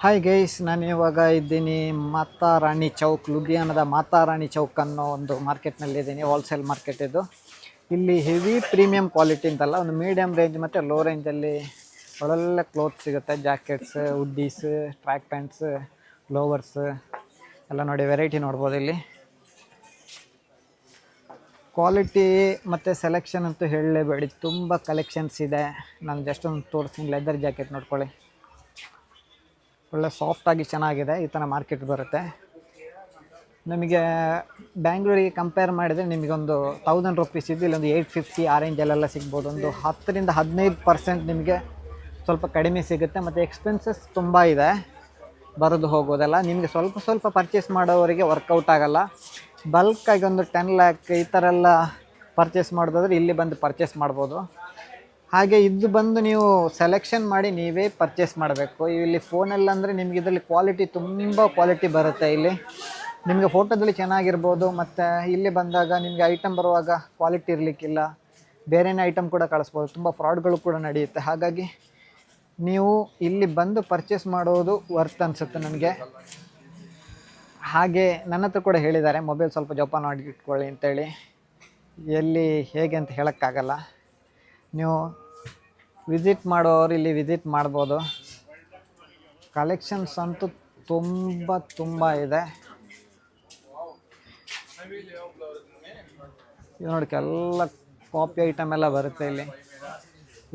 Hi guys, ನಾನು ಇವಾಗ ಇದ್ದೀನಿ ಮಾತಾ ರಾಣಿ ಚೌಕ್, ಲುಧಿಯಾನದ ಮಾತಾ ರಾಣಿ ಚೌಕ್ ಅನ್ನೋ ಒಂದು ಮಾರ್ಕೆಟ್ನಲ್ಲಿದ್ದೀನಿ. ಹೋಲ್ಸೇಲ್ ಮಾರ್ಕೆಟ್ ಇದು. ಇಲ್ಲಿ ಹೆವಿ ಪ್ರೀಮಿಯಂ ಕ್ವಾಲಿಟಿ ಅಂತಲ್ಲ, ಒಂದು ಮೀಡಿಯಮ್ ರೇಂಜ್ ಮತ್ತು ಲೋ ರೇಂಜಲ್ಲಿ ಒಳ್ಳೊಳ್ಳೆ ಕ್ಲೋತ್ ಸಿಗುತ್ತೆ. ಜಾಕೆಟ್ಸ್, ಹುಡ್ಡೀಸ್, ಟ್ರ್ಯಾಕ್ ಪ್ಯಾಂಟ್ಸ್, ಲೋವರ್ಸ್ ಎಲ್ಲ ನೋಡಿ, ವೆರೈಟಿ ನೋಡ್ಬೋದು ಇಲ್ಲಿ. ಕ್ವಾಲಿಟಿ ಮತ್ತು ಸೆಲೆಕ್ಷನ್ ಅಂತೂ ಹೇಳಲೇಬೇಡಿ, ತುಂಬ ಕಲೆಕ್ಷನ್ಸ್ ಇದೆ. ನಾನು ಜಸ್ಟ್ ಒಂದು ತೋರಿಸ್ತೀನಿ. ಲೆದರ್ ಜಾಕೆಟ್ ನೋಡ್ಕೊಳ್ಳಿ, ಒಳ್ಳೆ ಸಾಫ್ಟಾಗಿ ಚೆನ್ನಾಗಿದೆ. ಈ ಥರ ಮಾರ್ಕೆಟ್ ಬರುತ್ತೆ. ನಮಗೆ ಬ್ಯಾಂಗ್ಳೂರಿಗೆ ಕಂಪೇರ್ ಮಾಡಿದರೆ ನಿಮಗೊಂದು 1000 ರುಪೀಸ್ ಇದು ಇಲ್ಲೊಂದು 850 ಆ ರೇಂಜಲ್ಲೆಲ್ಲ ಸಿಗ್ಬೋದು. ಒಂದು 10-15% ನಿಮಗೆ ಸ್ವಲ್ಪ ಕಡಿಮೆ ಸಿಗುತ್ತೆ. ಮತ್ತು ಎಕ್ಸ್ಪೆನ್ಸಸ್ ತುಂಬ ಇದೆ, ಬರೋದು ಹೋಗೋದೆಲ್ಲ. ನಿಮಗೆ ಸ್ವಲ್ಪ ಪರ್ಚೇಸ್ ಮಾಡೋವರಿಗೆ ವರ್ಕೌಟ್ ಆಗೋಲ್ಲ. ಬಲ್ಕಾಗಿ ಒಂದು 10 ಲ್ಯಾಕ್ ಈ ಥರ ಎಲ್ಲ ಪರ್ಚೇಸ್ ಮಾಡೋದಾದ್ರೆ ಇಲ್ಲಿ ಬಂದು ಪರ್ಚೇಸ್ ಮಾಡ್ಬೋದು. ಹಾಗೆ ಇದು ಬಂದು ನೀವು ಸೆಲೆಕ್ಷನ್ ಮಾಡಿ ನೀವೇ ಪರ್ಚೇಸ್ ಮಾಡಬೇಕು. ಇಲ್ಲಿ ಫೋನಲ್ಲಿ ಅಂದರೆ ನಿಮ್ಗೆ ಇದರಲ್ಲಿ ಕ್ವಾಲಿಟಿ ತುಂಬ ಕ್ವಾಲಿಟಿ ಬರುತ್ತೆ. ಇಲ್ಲಿ ನಿಮಗೆ ಫೋಟೋದಲ್ಲಿ ಚೆನ್ನಾಗಿರ್ಬೋದು, ಮತ್ತು ಇಲ್ಲಿ ಬಂದಾಗ ನಿಮಗೆ ಐಟಮ್ ಬರುವಾಗ ಕ್ವಾಲಿಟಿ ಇರಲಿಕ್ಕಿಲ್ಲ, ಬೇರೆಯೇ ಐಟಮ್ ಕೂಡ ಕಳಿಸ್ಬೋದು. ತುಂಬ ಫ್ರಾಡ್ಗಳು ಕೂಡ ನಡೆಯುತ್ತೆ. ಹಾಗಾಗಿ ನೀವು ಇಲ್ಲಿ ಬಂದು ಪರ್ಚೇಸ್ ಮಾಡೋದು ವರ್ತ್ ಅನಿಸುತ್ತೆ ನನಗೆ. ಹಾಗೆ ನನ್ನ ಹತ್ರ ಕೂಡ ಹೇಳಿದ್ದಾರೆ, ಮೊಬೈಲ್ ಸ್ವಲ್ಪ ಜೋಪಾನ ಮಾಡಿ ಇಟ್ಕೊಳ್ಳಿ ಅಂತೇಳಿ. ಎಲ್ಲಿ ಹೇಗೆ ಅಂತ ಹೇಳೋಕ್ಕಾಗಲ್ಲ. ನೀವು ವಿಸಿಟ್ ಮಾಡೋರು ಇಲ್ಲಿ ವಿಸಿಟ್ ಮಾಡ್ಬೋದು. ಕಲೆಕ್ಷನ್ಸ್ ಅಂತೂ ತುಂಬ ಇದೆ. ಇದು ನೋಡಿ, ಎಲ್ಲ ಕಾಪಿ ಐಟಮ್ ಎಲ್ಲ ಬರುತ್ತೆ ಇಲ್ಲಿ.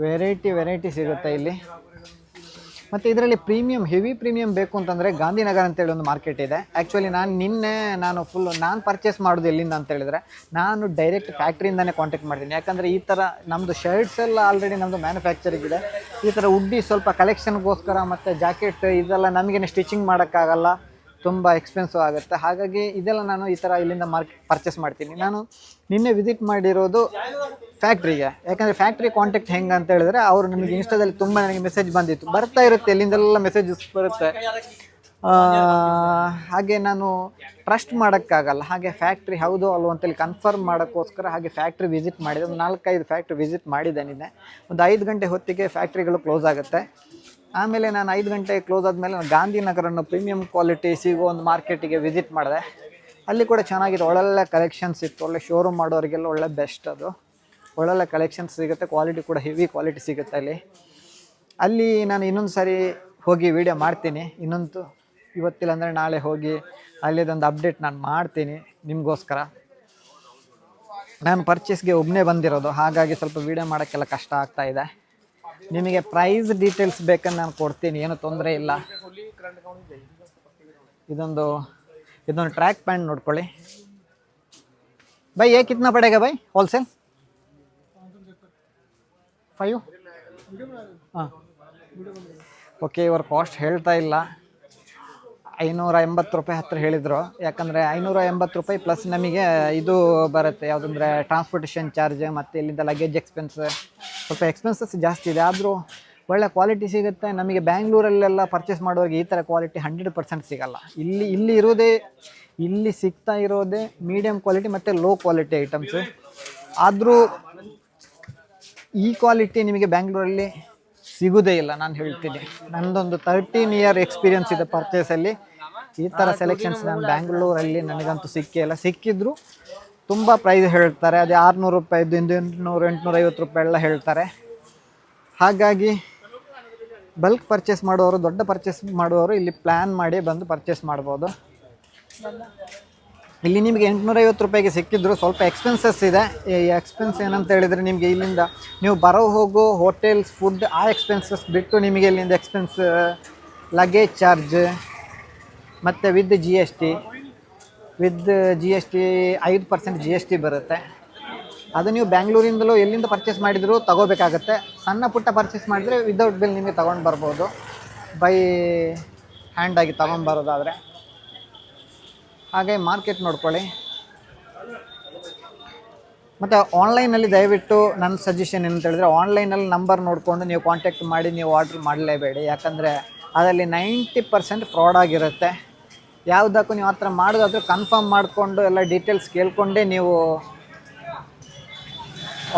ವೆರೈಟಿ ಸಿಗುತ್ತೆ ಇಲ್ಲಿ. ಮತ್ತು ಇದರಲ್ಲಿ ಪ್ರೀಮಿಯಂ, ಹೆವಿ ಪ್ರೀಮಿಯಂ ಬೇಕು ಅಂತಂದರೆ ಗಾಂಧಿನಗರ ಅಂತೇಳಿ ಒಂದು ಮಾರ್ಕೆಟ್ ಇದೆ. ಆ್ಯಕ್ಚುಲಿ ನಾನು ನಾನು ಪರ್ಚೇಸ್ ಮಾಡೋದು ಎಲ್ಲಿಂದ ಅಂತ ಹೇಳಿದರೆ, ನಾನು ಡೈರೆಕ್ಟ್ ಫ್ಯಾಕ್ಟ್ರಿಯಿಂದನೇ ಕಾಂಟ್ಯಾಕ್ಟ್ ಮಾಡ್ತೀನಿ. ಯಾಕಂದರೆ ಈ ಥರ ನಮ್ಮದು ಶರ್ಟ್ಸ್ ಎಲ್ಲ ಆಲ್ರೆಡಿ ನಮ್ಮದು ಮ್ಯಾನುಫ್ಯಾಕ್ಚರಿಂಗ್ ಇದೆ. ಈ ಥರ ಉಡ್ಡಿ ಸ್ವಲ್ಪ ಕಲೆಕ್ಷನ್ಗೋಸ್ಕರ ಮತ್ತು ಜಾಕೆಟ್ ಇದೆಲ್ಲ ನಮಗೇನೆ ಸ್ಟಿಚಿಂಗ್ ಮಾಡೋಕ್ಕಾಗಲ್ಲ, ತುಂಬ ಎಕ್ಸ್ಪೆನ್ಸಿವ್ ಆಗುತ್ತೆ. ಹಾಗಾಗಿ ಇದೆಲ್ಲ ನಾನು ಈ ಥರ ಇಲ್ಲಿಂದ ಪರ್ಚೇಸ್ ಮಾಡ್ತೀನಿ. ನಾನು ನಿನ್ನೆ ವಿಸಿಟ್ ಮಾಡಿರೋದು ಫ್ಯಾಕ್ಟ್ರಿಗೆ. ಯಾಕಂದರೆ ಫ್ಯಾಕ್ಟ್ರಿ ಕಾಂಟ್ಯಾಕ್ಟ್ ಹೆಂಗೆ ಅಂತ ಹೇಳಿದ್ರೆ, ಅವರು ನನಗೆ ಇನ್ಸ್ಟಾದಲ್ಲಿ ತುಂಬ ನನಗೆ ಮೆಸೇಜ್ ಬರ್ತಾ ಇರುತ್ತೆ, ಎಲ್ಲಿಂದೆಲ್ಲ ಮೆಸೇಜಸ್ ಬರುತ್ತೆ. ಹಾಗೆ ನಾನು ಟ್ರಸ್ಟ್ ಮಾಡೋಕ್ಕಾಗಲ್ಲ. ಹಾಗೆ ಫ್ಯಾಕ್ಟ್ರಿ ಹೌದು ಅಲ್ವೋ ಅಂತೇಳಿ ಕನ್ಫರ್ಮ್ ಮಾಡೋಕ್ಕೋಸ್ಕರ ಹಾಗೆ ಫ್ಯಾಕ್ಟ್ರಿ ವಿಸಿಟ್ ಮಾಡಿದೆ. ಒಂದು 4-5 ಫ್ಯಾಕ್ಟ್ರಿ ವಿಸಿಟ್ ಮಾಡಿದೆ ನಿನ್ನೆ. ಒಂದು 5 ಗಂಟೆ ಹೊತ್ತಿಗೆ ಫ್ಯಾಕ್ಟ್ರಿಗಳು ಕ್ಲೋಸ್ ಆಗುತ್ತೆ. ಆಮೇಲೆ ನಾನು 5 ಗಂಟೆ ಕ್ಲೋಸ್ ಆದಮೇಲೆ ನಾನು ಗಾಂಧಿನಗರನ್ನು ಪ್ರೀಮಿಯಂ ಕ್ವಾಲಿಟಿ ಸಿಗೋ ಒಂದು ಮಾರ್ಕೆಟಿಗೆ ವಿಸಿಟ್ ಮಾಡಿದೆ. ಅಲ್ಲಿ ಕೂಡ ಚೆನ್ನಾಗಿದೆ, ಒಳ್ಳೊಳ್ಳೆ ಕಲೆಕ್ಷನ್ಸ್ ಇತ್ತು. ಒಳ್ಳೆ ಶೋರೂಮ್ ಮಾಡೋರಿಗೆಲ್ಲ ಒಳ್ಳೆ ಬೆಸ್ಟ್ ಅದು. ಒಳ್ಳೊಳ್ಳೆ ಕಲೆಕ್ಷನ್ಸ್ ಸಿಗುತ್ತೆ, ಕ್ವಾಲಿಟಿ ಕೂಡ ಹೆವಿ ಕ್ವಾಲಿಟಿ ಸಿಗುತ್ತೆ ಅಲ್ಲಿ. ನಾನು ಇನ್ನೊಂದು ಸಾರಿ ಹೋಗಿ ವೀಡಿಯೋ ಮಾಡ್ತೀನಿ. ಇವತ್ತಿಲ್ಲ ಅಂದರೆ ನಾಳೆ ಹೋಗಿ ಅಲ್ಲಿದೊಂದು ಅಪ್ಡೇಟ್ ನಾನು ಮಾಡ್ತೀನಿ ನಿಮಗೋಸ್ಕರ. ನಾನು ಪರ್ಚೇಸ್ಗೆ ಒಬ್ಬನೇ ಬಂದಿರೋದು, ಹಾಗಾಗಿ ಸ್ವಲ್ಪ ವೀಡಿಯೋ ಮಾಡೋಕ್ಕೆಲ್ಲ ಕಷ್ಟ ಆಗ್ತಾಯಿದೆ. ನಿಮಗೆ ಪ್ರೈಸ್ ಡೀಟೇಲ್ಸ್ ಬೇಕಂದ್ರೆ ನಾನು ಕೊಡ್ತೀನಿ, ಏನೂ ತೊಂದರೆ ಇಲ್ಲ. ಇದೊಂದು ಟ್ರ್ಯಾಕ್ ಪ್ಯಾಂಟ್ ನೋಡ್ಕೊಳ್ಳಿ ಬೈ. ಕಿತ್ನಾ ಪಡೆಗ ಬೈ ಹೋಲ್ಸೇಲ್? 5? ಹಾಂ, ಓಕೆ. ಇವರು ಕಾಸ್ಟ್ ಹೇಳ್ತಾ ಇಲ್ಲ, 580 ರೂಪಾಯಿ ಹತ್ತಿರ ಹೇಳಿದರು. ಯಾಕಂದರೆ 580 ರೂಪಾಯಿ ಪ್ಲಸ್ ನಮಗೆ ಇದು ಬರುತ್ತೆ, ಯಾವುದಂದರೆ ಟ್ರಾನ್ಸ್ಪೋರ್ಟೇಷನ್ ಚಾರ್ಜ್ ಮತ್ತು ಇಲ್ಲಿಂದ ಲಗೇಜ್ ಎಕ್ಸ್ಪೆನ್ಸ್, ಸ್ವಲ್ಪ ಎಕ್ಸ್ಪೆನ್ಸಸ್ ಜಾಸ್ತಿ ಇದೆ. ಆದರೂ ಒಳ್ಳೆ ಕ್ವಾಲಿಟಿ ಸಿಗುತ್ತೆ. ನಮಗೆ ಬ್ಯಾಂಗ್ಳೂರಲ್ಲೆಲ್ಲ ಪರ್ಚೇಸ್ ಮಾಡೋರಿಗೆ ಈ ಥರ ಕ್ವಾಲಿಟಿ 100% ಸಿಗೋಲ್ಲ. ಇಲ್ಲಿ ಸಿಗ್ತಾ ಇರೋದೇ ಮೀಡಿಯಮ್ ಕ್ವಾಲಿಟಿ ಮತ್ತು ಲೋ ಕ್ವಾಲಿಟಿ ಐಟಮ್ಸು. ಆದರೂ ಈ ಕ್ವಾಲಿಟಿ ನಿಮಗೆ ಬ್ಯಾಂಗ್ಳೂರಲ್ಲಿ ಸಿಗೋದೇ ಇಲ್ಲ, ನಾನು ಹೇಳ್ತೀನಿ. ನನ್ನದೊಂದು 13 ಇಯರ್ ಎಕ್ಸ್ಪೀರಿಯನ್ಸ್ ಇದೆ ಪರ್ಚೇಸಲ್ಲಿ. ಈ ಥರ ಸೆಲೆಕ್ಷನ್ಸ್ ನಾನು ಬ್ಯಾಂಗ್ಳೂರಲ್ಲಿ ನನಗಂತೂ ಸಿಕ್ಕಿದ್ರು ತುಂಬ ಪ್ರೈಸ್ ಹೇಳ್ತಾರೆ. ಅದೇ 600 ರೂಪಾಯಿದ್ದು, 800-850 ರೂಪಾಯಿ ಎಲ್ಲ ಹೇಳ್ತಾರೆ. ಹಾಗಾಗಿ ಬಲ್ಕ್ ಪರ್ಚೇಸ್ ಮಾಡುವವರು, ದೊಡ್ಡ ಪರ್ಚೇಸ್ ಮಾಡುವವರು ಇಲ್ಲಿ ಪ್ಲ್ಯಾನ್ ಮಾಡಿ ಬಂದು ಪರ್ಚೇಸ್ ಮಾಡ್ಬೋದು. ಇಲ್ಲಿ ನಿಮಗೆ 850 ರೂಪಾಯಿಗೆ ಸಿಕ್ಕಿದ್ರು ಸ್ವಲ್ಪ ಎಕ್ಸ್ಪೆನ್ಸಸ್ ಇದೆ. ಈ ಎಕ್ಸ್ಪೆನ್ಸ್ ಏನಂತ ಹೇಳಿದರೆ, ನಿಮಗೆ ಇಲ್ಲಿಂದ ನೀವು ಹೋಗೋ ಹೋಟೆಲ್ಸ್, ಫುಡ್, ಆ ಎಕ್ಸ್ಪೆನ್ಸಸ್ ಬಿಟ್ಟು ನಿಮಗೆ ಇಲ್ಲಿಂದ ಎಕ್ಸ್ಪೆನ್ಸ್, ಲಗೇಜ್ ಚಾರ್ಜ್ ಮತ್ತು with G S T 5% GST ಬರುತ್ತೆ. ಅದು ನೀವು ಬ್ಯಾಂಗ್ಳೂರಿಂದಲೂ ಎಲ್ಲಿಂದ ಪರ್ಚೇಸ್ ಮಾಡಿದರೂ ತಗೋಬೇಕಾಗತ್ತೆ. ಸಣ್ಣ ಪುಟ್ಟ ಪರ್ಚೇಸ್ ಮಾಡಿದರೆ ವಿದೌಟ್ ಬಿಲ್ ನಿಮಗೆ ತೊಗೊಂಡು ಬರ್ಬೋದು, ಬೈ ಹ್ಯಾಂಡಾಗಿ ತೊಗೊಂಬರೋದಾದರೆ. ಹಾಗೆ ಮಾರ್ಕೆಟ್ ನೋಡ್ಕೊಳ್ಳಿ. ಮತ್ತು ಆನ್ಲೈನಲ್ಲಿ ದಯವಿಟ್ಟು ನನ್ನ ಸಜೆಷನ್ ಏನಂತ ಹೇಳಿದ್ರೆ, ಆನ್ಲೈನಲ್ಲಿ ನಂಬರ್ ನೋಡಿಕೊಂಡು ನೀವು ಕಾಂಟ್ಯಾಕ್ಟ್ ಮಾಡಿ ನೀವು ಆರ್ಡ್ರ್ ಮಾಡಲೇಬೇಡಿ. ಯಾಕಂದರೆ ಅದರಲ್ಲಿ 90% ಫ್ರಾಡ್ ಆಗಿರುತ್ತೆ. ಯಾವುದಕ್ಕೂ ನೀವು ಆ ಥರ ಮಾಡೋದಾದರೂ ಕನ್ಫರ್ಮ್ ಮಾಡಿಕೊಂಡು ಎಲ್ಲ ಡೀಟೇಲ್ಸ್ ಕೇಳಿಕೊಂಡೇ ನೀವು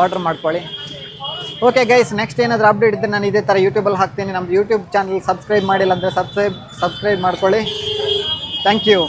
ಆರ್ಡ್ರ್ ಮಾಡ್ಕೊಳ್ಳಿ. ಓಕೆ ಗೈಸ್, ನೆಕ್ಸ್ಟ್ ಏನಾದರೂ ಅಪ್ಡೇಟ್ ಇದ್ದರೆ ನಾನು ಇದೇ ಥರ ಯೂಟ್ಯೂಬಲ್ಲಿ ಹಾಕ್ತೀನಿ. ನಮ್ಮದು ಯೂಟ್ಯೂಬ್ ಚಾನಲ್ ಸಬ್ಸ್ಕ್ರೈಬ್ ಮಾಡಿಲ್ಲ ಅಂದರೆ ಸಬ್ಸ್ಕ್ರೈಬ್ ಮಾಡ್ಕೊಳ್ಳಿ. Thank you.